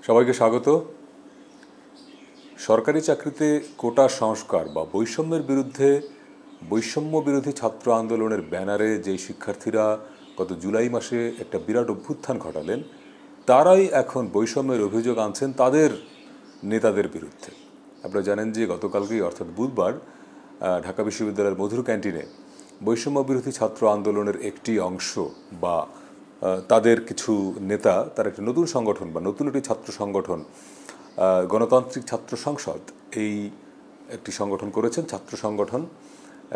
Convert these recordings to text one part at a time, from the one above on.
সবাইকে স্বাগত। সরকারি চাকরিতে কোটা সংস্কার বা বৈষম্যের বিরুদ্ধে বৈষম্য বিরোধী ছাত্র আন্দোলনের ব্যানারে যে শিক্ষার্থীরা গত জুলাই মাসে একটা বিরাট অভ্যুত্থান ঘটালেন, তারাই এখন বৈষম্যের অভিযোগ আনছেন তাদের নেতাদের বিরুদ্ধে। আপনারা জানেন যে গতকালকেই অর্থাৎ বুধবার ঢাকা বিশ্ববিদ্যালয়ের মধুর ক্যান্টিনে বৈষম্য বিরোধী ছাত্র আন্দোলনের একটি অংশ বা তাদের কিছু নেতা, তারা একটি নতুন সংগঠন বা নতুন একটি ছাত্র সংগঠন গণতান্ত্রিক ছাত্র সংসদ এই একটি সংগঠন করেছেন, ছাত্র সংগঠন।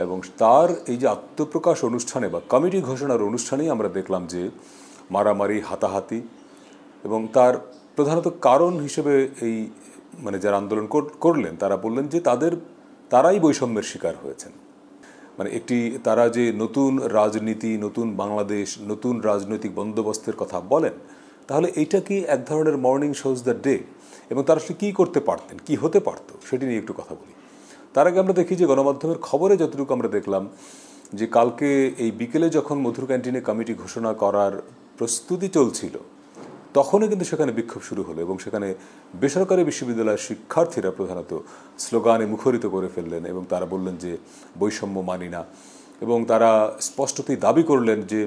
এবং তার এই যে আত্মপ্রকাশ অনুষ্ঠানে বা কমিটি ঘোষণার অনুষ্ঠানেই আমরা দেখলাম যে মারামারি, হাতাহাতি, এবং তার প্রধানত কারণ হিসেবে এই যারা আন্দোলন করলেন তারা বললেন যে তারাই বৈষম্যের শিকার হয়েছেন। একটি তারা যে নতুন রাজনীতি, নতুন বাংলাদেশ, নতুন রাজনৈতিক বন্দোবস্তের কথা বলেন, তাহলে এইটা কি এক ধরনের মর্নিং শোজ দ্য ডে, এবং তারা আসলে কী করতে পারতেন, কি হতে পারত, সেটি নিয়ে একটু কথা বলি। তার আগে আমরা দেখি যে গণমাধ্যমের খবরে যতটুকু আমরা দেখলাম যে কালকে এই বিকেলে যখন মধুর ক্যান্টিনে কমিটি ঘোষণা করার প্রস্তুতি চলছিল, তখনই কিন্তু সেখানে বিক্ষোভ শুরু হলো এবং সেখানে বেসরকারি বিশ্ববিদ্যালয়ের শিক্ষার্থীরা প্রধানত স্লোগানে মুখরিত করে ফেললেন এবং তারা বললেন যে বৈষম্য মানি না। এবং তারা স্পষ্টতই দাবি করলেন যে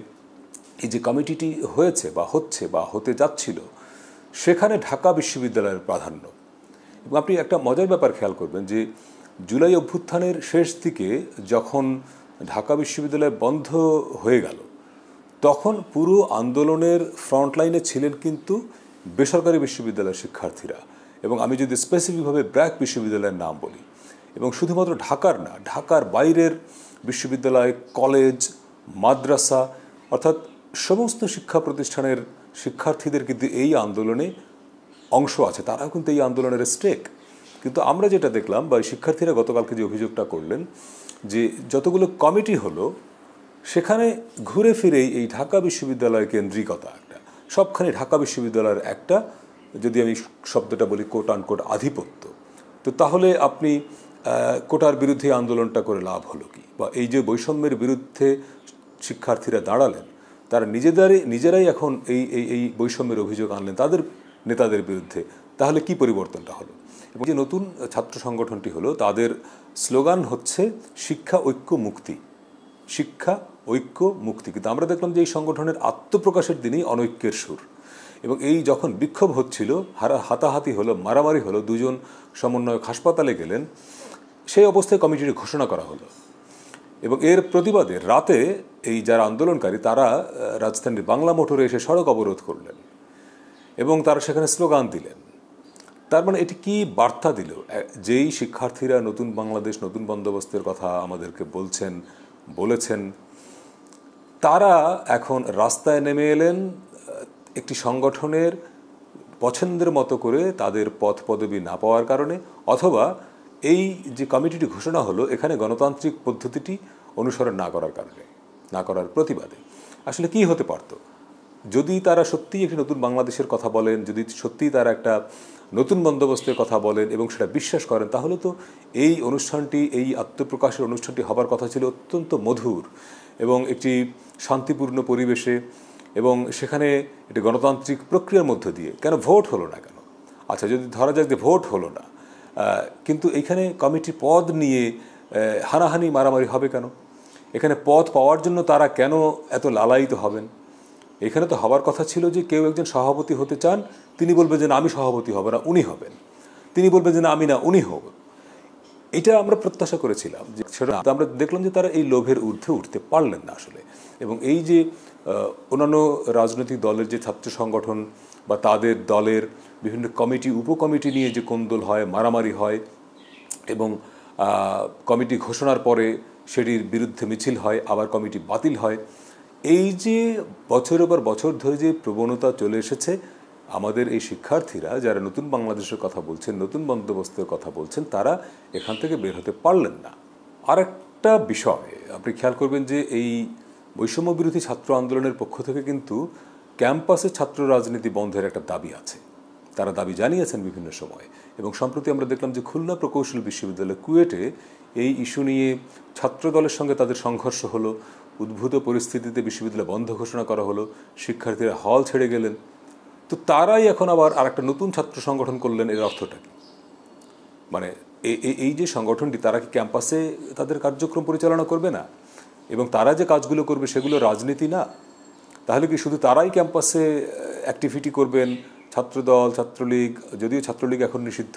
এই যে কমিটিটি হয়েছে বা হচ্ছে বা হতে যাচ্ছিল, সেখানে ঢাকা বিশ্ববিদ্যালয়ের প্রাধান্য। এবং আপনি একটা মজার ব্যাপার খেয়াল করবেন যে জুলাই অভ্যুত্থানের শেষ দিকে যখন ঢাকা বিশ্ববিদ্যালয় বন্ধ হয়ে গেল, তখন পুরো আন্দোলনের ফ্রন্টলাইনে ছিলেন কিন্তু বেসরকারি বিশ্ববিদ্যালয়ের শিক্ষার্থীরা। এবং আমি যদি স্পেসিফিকভাবে ব্র্যাক বিশ্ববিদ্যালয়ের নাম বলি, এবং শুধুমাত্র ঢাকার না, ঢাকার বাইরের বিশ্ববিদ্যালয়, কলেজ, মাদ্রাসা, অর্থাৎ সমস্ত শিক্ষা প্রতিষ্ঠানের শিক্ষার্থীদের কিন্তু এই আন্দোলনে অংশ আছে, তারাও কিন্তু এই আন্দোলনের স্টেক। কিন্তু আমরা যেটা দেখলাম বা শিক্ষার্থীরা গতকালকে যে অভিযোগটা করলেন যে যতগুলো কমিটি হলো, সেখানে ঘুরে ফিরেই এই ঢাকা বিশ্ববিদ্যালয় কেন্দ্রিকতা একটা, সবখানে ঢাকা বিশ্ববিদ্যালয়ের একটা, যদি আমি শব্দটা বলি কোট আনকোট আধিপত্য। তো তাহলে আপনি কোটার বিরুদ্ধে আন্দোলনটা করে লাভ হলো কি? বা এই যে বৈষম্যের বিরুদ্ধে শিক্ষার্থীরা দাঁড়ালেন, তারা নিজেরাই এখন এই এই এই বৈষম্যের অভিযোগ আনলেন তাদের নেতাদের বিরুদ্ধে, তাহলে কি পরিবর্তনটা হলো? এবং যে নতুন ছাত্র সংগঠনটি হলো, তাদের স্লোগান হচ্ছে শিক্ষা ঐক্য মুক্তি, শিক্ষা ঐক্য মুক্তি। কিন্তু আমরা দেখলাম যে এই সংগঠনের আত্মপ্রকাশের দিনেই অনৈক্যের সুর। এবং এই যখন বিক্ষোভ হচ্ছিল, হাতাহাতি হলো, মারামারি হলো, দুজন সমন্বয়ক হাসপাতালে গেলেন, সেই অবস্থায় কমিটির ঘোষণা করা হলো। এবং এর প্রতিবাদে রাতে এই যারা আন্দোলনকারী, তারা রাজধানীর বাংলা মোটরে এসে সড়ক অবরোধ করলেন এবং তারা সেখানে স্লোগান দিলেন। তার মানে এটি কি বার্তা দিল? যেই শিক্ষার্থীরা নতুন বাংলাদেশ, নতুন বন্দোবস্তের কথা আমাদেরকে বলেছেন, তারা এখন রাস্তায় নেমে এলেন একটি সংগঠনের পছন্দের মতো করে, তাদের পদ পদবি না পাওয়ার কারণে, অথবা এই যে কমিটিটি ঘোষণা হলো এখানে গণতান্ত্রিক পদ্ধতিটি অনুসরণ না করার কারণে, না করার প্রতিবাদে। আসলে কি হতে পারত যদি তারা সত্যিই একটি নতুন বাংলাদেশের কথা বলেন, যদি সত্যিই তারা একটা নতুন বন্দোবস্তের কথা বলেন এবং সেটা বিশ্বাস করেন, তাহলে তো এই অনুষ্ঠানটি, এই আত্মপ্রকাশের অনুষ্ঠানটি হবার কথা ছিল অত্যন্ত মধুর এবং একটি শান্তিপূর্ণ পরিবেশে, এবং সেখানে একটি গণতান্ত্রিক প্রক্রিয়ার মধ্য দিয়ে। কেন ভোট হলো না কেন? আচ্ছা, যদি ধরা যাক যে ভোট হলো না, কিন্তু এইখানে কমিটি পদ নিয়ে হানাহানি মারামারি হবে কেন? এখানে পদ পাওয়ার জন্য তারা কেন এত লালায়িত হবেন? এখানে তো হবার কথা ছিল যে কেউ একজন সভাপতি হতে চান, তিনি বলবেন যে না আমি সভাপতি হব না, উনি হবেন। তিনি বলবেন যে না আমি না, উনি হবেন। এটা আমরা প্রত্যাশা করেছিলাম যে সেটা, আমরা দেখলাম যে তারা এই লোভের ঊর্ধ্বে উঠতে পারলেন না আসলে। এবং এই যে অন্যান্য রাজনৈতিক দলের যে ছাত্র সংগঠন বা তাদের দলের বিভিন্ন কমিটি, উপকমিটি নিয়ে যে কোন্দল হয়, মারামারি হয়, এবং কমিটি ঘোষণার পরে সেটির বিরুদ্ধে মিছিল হয়, আবার কমিটি বাতিল হয়, এই যে বছরের পর বছর ধরে যে প্রবণতা চলে এসেছে, আমাদের এই শিক্ষার্থীরা যারা নতুন বাংলাদেশের কথা বলছেন, নতুন বন্দোবস্তের কথা বলছেন, তারা এখান থেকে বের হতে পারলেন না। আর একটা বিষয় আপনি খেয়াল করবেন যে এই বৈষম্য বিরোধী ছাত্র আন্দোলনের পক্ষ থেকে কিন্তু ক্যাম্পাসে ছাত্র রাজনীতি বন্ধের একটা দাবি আছে, তারা দাবি জানিয়েছেন বিভিন্ন সময়। এবং সম্প্রতি আমরা দেখলাম যে খুলনা প্রকৌশল বিশ্ববিদ্যালয় কুয়েটে এই ইস্যু নিয়ে ছাত্র দলের সঙ্গে তাদের সংঘর্ষ হলো, উদ্ভূত পরিস্থিতিতে বিশ্ববিদ্যালয় বন্ধ ঘোষণা করা হলো, শিক্ষার্থীরা হল ছেড়ে গেলেন। তো তারাই এখন আবার আরেকটা নতুন ছাত্র সংগঠন করলেন, এর অর্থটা কি? মানে এই যে সংগঠনটি, তারা কি ক্যাম্পাসে তাদের কার্যক্রম পরিচালনা করবে না? এবং তারা যে কাজগুলো করবে সেগুলো রাজনীতি না? তাহলে কি শুধু তারাই ক্যাম্পাসে অ্যাক্টিভিটি করবেন? ছাত্রদল, ছাত্রলীগ, যদিও ছাত্রলীগ এখন নিষিদ্ধ,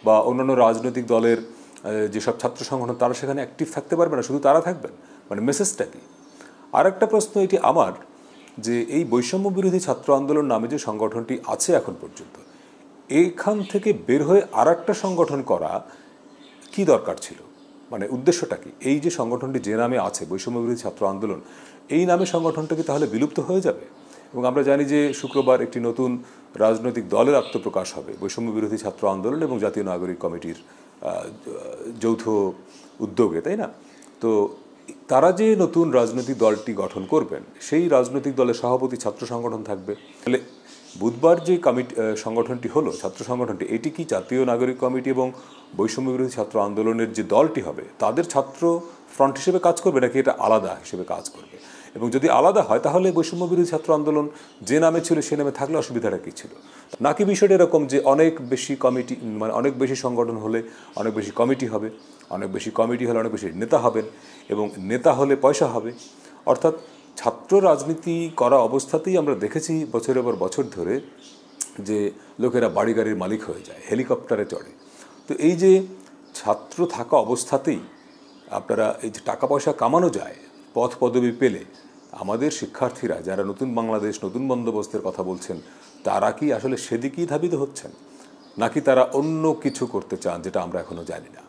বা অন্যান্য রাজনৈতিক দলের যেসব ছাত্র সংগঠন, তারা সেখানে অ্যাক্টিভ থাকতে পারবে না, শুধু তারা থাকবেন? মানে মেসেজটা কি? আর একটা প্রশ্ন এটি আমার, যে এই বৈষম্য বিরোধী ছাত্র আন্দোলন নামে যে সংগঠনটি আছে এখন পর্যন্ত, এইখান থেকে বের হয়ে আর একটা সংগঠন করা কি দরকার ছিল? মানে উদ্দেশ্যটা কি? এই যে সংগঠনটি যে নামে আছে, বৈষম্য বিরোধী ছাত্র আন্দোলন, এই নামে সংগঠনটা কি তাহলে বিলুপ্ত হয়ে যাবে? এবং আমরা জানি যে শুক্রবার একটি নতুন রাজনৈতিক দলের আত্মপ্রকাশ হবে, বৈষম্য বিরোধী ছাত্র আন্দোলন এবং জাতীয় নাগরিক কমিটির যৌথ উদ্যোগে, তাই না? তো তারা যে নতুন রাজনৈতিক দলটি গঠন করবেন, সেই রাজনৈতিক দলের সভাপতি ছাত্র সংগঠন থাকবে। তাহলে বুধবার যে সংগঠনটি হলো, ছাত্র সংগঠনটি, এটি কি জাতীয় নাগরিক কমিটি এবং বৈষম্য বিরোধী ছাত্র আন্দোলনের যে দলটি হবে তাদের ছাত্র ফ্রন্ট হিসেবে কাজ করবে, নাকি এটা আলাদা হিসেবে কাজ করবে? এবং যদি আলাদা হয়, তাহলে বৈষম্য বিরোধী ছাত্র আন্দোলন যে নামে ছিল সে নামে থাকলে অসুবিধাটা কী ছিল? নাকি বিষয়টা এরকম যে অনেক বেশি কমিটি, মানে অনেক বেশি সংগঠন হলে অনেক বেশি কমিটি হবে, অনেক বেশি কমিটি হলে অনেক বেশি নেতা হবেন, এবং নেতা হলে পয়সা হবে? অর্থাৎ ছাত্র রাজনীতি করা অবস্থাতেই আমরা দেখেছি বছরের পর বছর ধরে যে লোকেরা বাড়ি গাড়ির মালিক হয়ে যায়, হেলিকপ্টারে চড়ে। তো এই যে ছাত্র থাকা অবস্থাতেই আপনারা এই যে টাকা পয়সা কামানো যায় পদ পদবি পেলে, আমাদের শিক্ষার্থীরা যারা নতুন বাংলাদেশ, নতুন বন্দোবস্তের কথা বলছেন, তারা কি আসলে সেদিকেই ধাবিত হচ্ছেন, নাকি তারা অন্য কিছু করতে চান যেটা আমরা এখনো জানি না?